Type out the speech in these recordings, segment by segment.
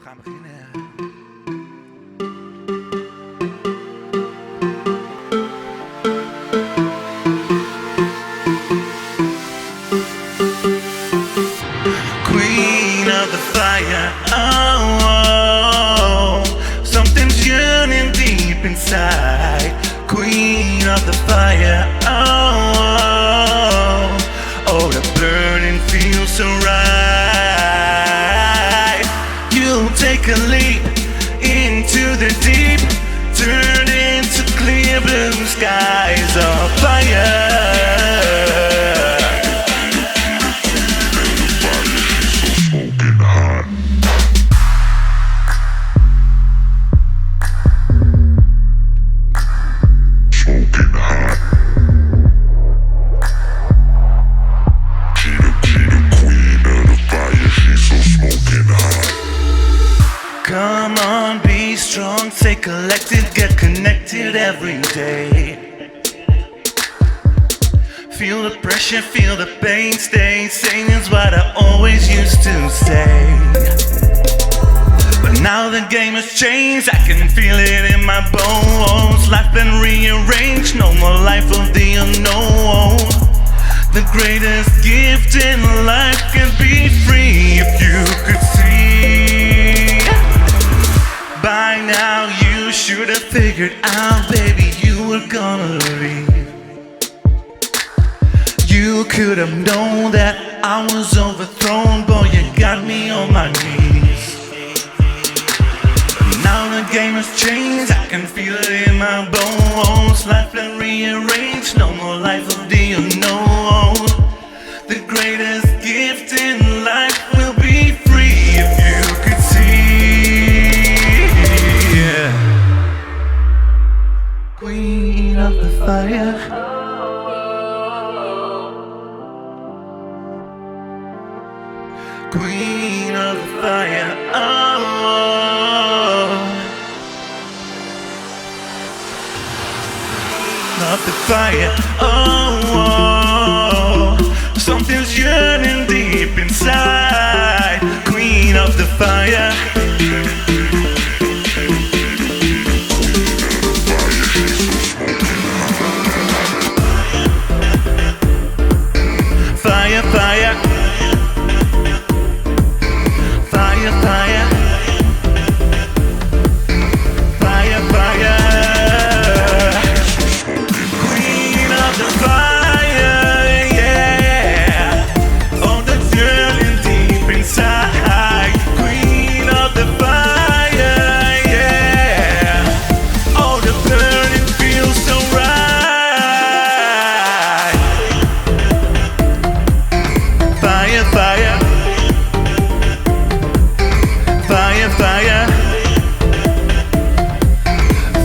gaan beginnen. Queen of the fire, oh, something's yearning deep inside. Queen of the fire, oh, the burning feels so right. You'll take a leap into the deep, turn into clear blue skies of fire. Come on, be strong, stay collected, get connected every day. Feel the pressure, feel the pain, stay sane is what I always used to say. But now the game has changed, I can feel it in my bones. Life been rearranged, no more life of the unknown. The greatest gift in life can be free if you could see. By now you should have figured out, baby, you were gonna leave. You could have known that I was overthrown, boy, you got me on my knees. Now the game has changed, I can feel it in my bones. Life been rearranged, no more life of the unknown. The greatest gift in life will be free if you could see. Yeah. Queen of the fire, Queen of the fire, oh. Of the fire, oh, something's yearning deep inside. Queen of the fire. Fire, fire. Fire, fire. Fire, fire. Queen of the fire, yeah. Oh, the yearning deep inside. Queen of the fire, yeah. Oh, the burning feels so right. Fire, fire. Fire, fire.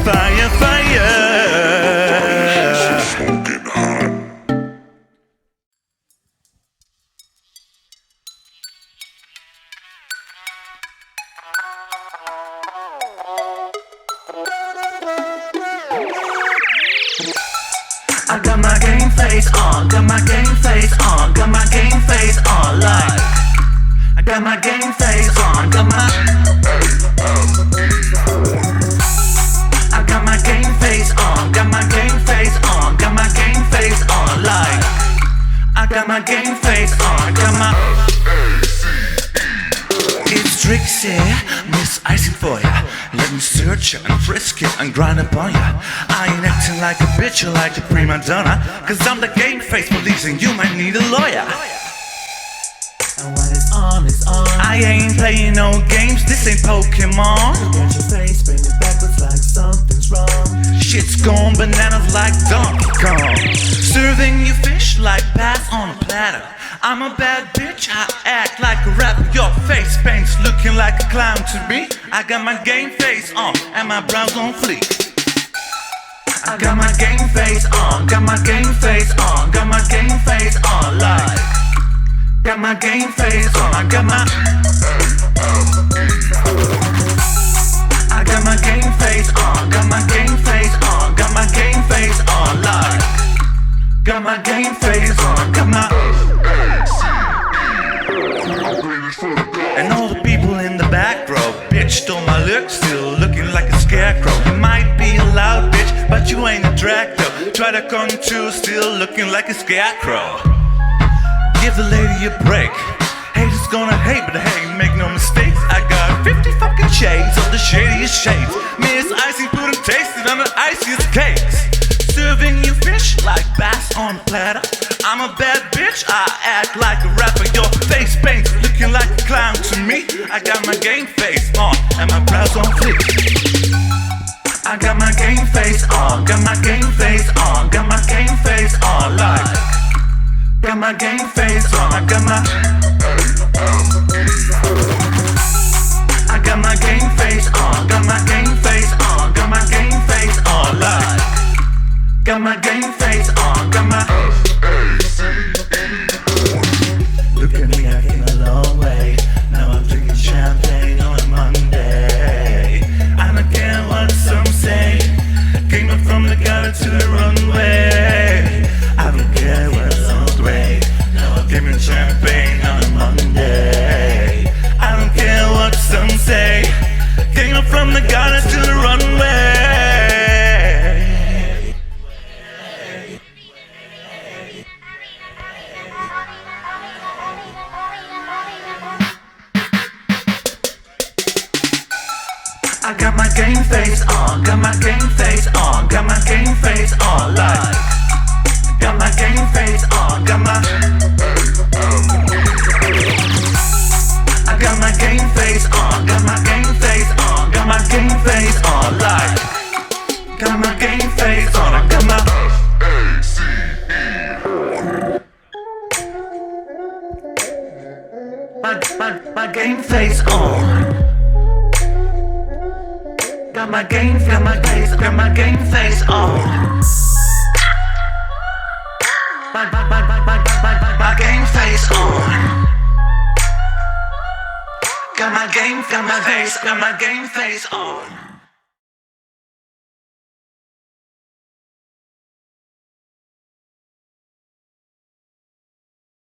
Fire, fire. I got my game face on, got my game face on, got my game face on, like I got my game face on, got my I got my game face on, got my game face on, got my game face on, like I got my game face on, got my It's Trixie, Miss Icing for ya. Let me search ya and frisk ya and grind upon ya. I ain't acting like a bitch or like a prima donna, cause I'm the game face police and you might need a lawyer. And when it's on, it's on. I ain't playing no games, this ain't Pokemon. Look at your face, bring it backwards like something's wrong. Shit's gone bananas like Donkey Kong. Serving you fish like bass on a platter. I'm a bad bitch, I act like a rapper. Your face paint's looking like a clown to me. I got my game face on and my brows on fleek. I got my game face on, got my game face on, got my game face on, like got my game face on, I got my game face on, got my game face on, got my game face on, like got my game face on, got my and all the people in the back row. Rider con two, still looking like a scarecrow. Give the lady a break. Haters gonna hate, but hey, make no mistakes. I got 50 fucking shades of the shadiest shades. Miss Icy food and tasted on the iciest cakes. Serving you fish like bass on a platter. I'm a bad bitch, I act like a rapper. Your face paints looking like a clown to me. I got my game face on and my brows on fleek. I got my game face on, got my game face on, got my game face on, like. Got my game face on, I got my game face on, got my game face on, got my game face on, like. Got my game face on, got my Look at me, I came a long way. Now I'm drinking champagne on a Monday. I don't care what some say. Came up from the gutter to the runway. I don't care what some say. Now I'm drinking champagne on a Monday. I don't care what some say. Came up from the gutter to the runway. I got my game face on, got my game face on, got my game face on, like. Got my game face on, got my I got my game face on, got my game face on, got my game face on, like. Got my game face on, I got my my game face on. Got my game face on. My game face on. Got my game face on.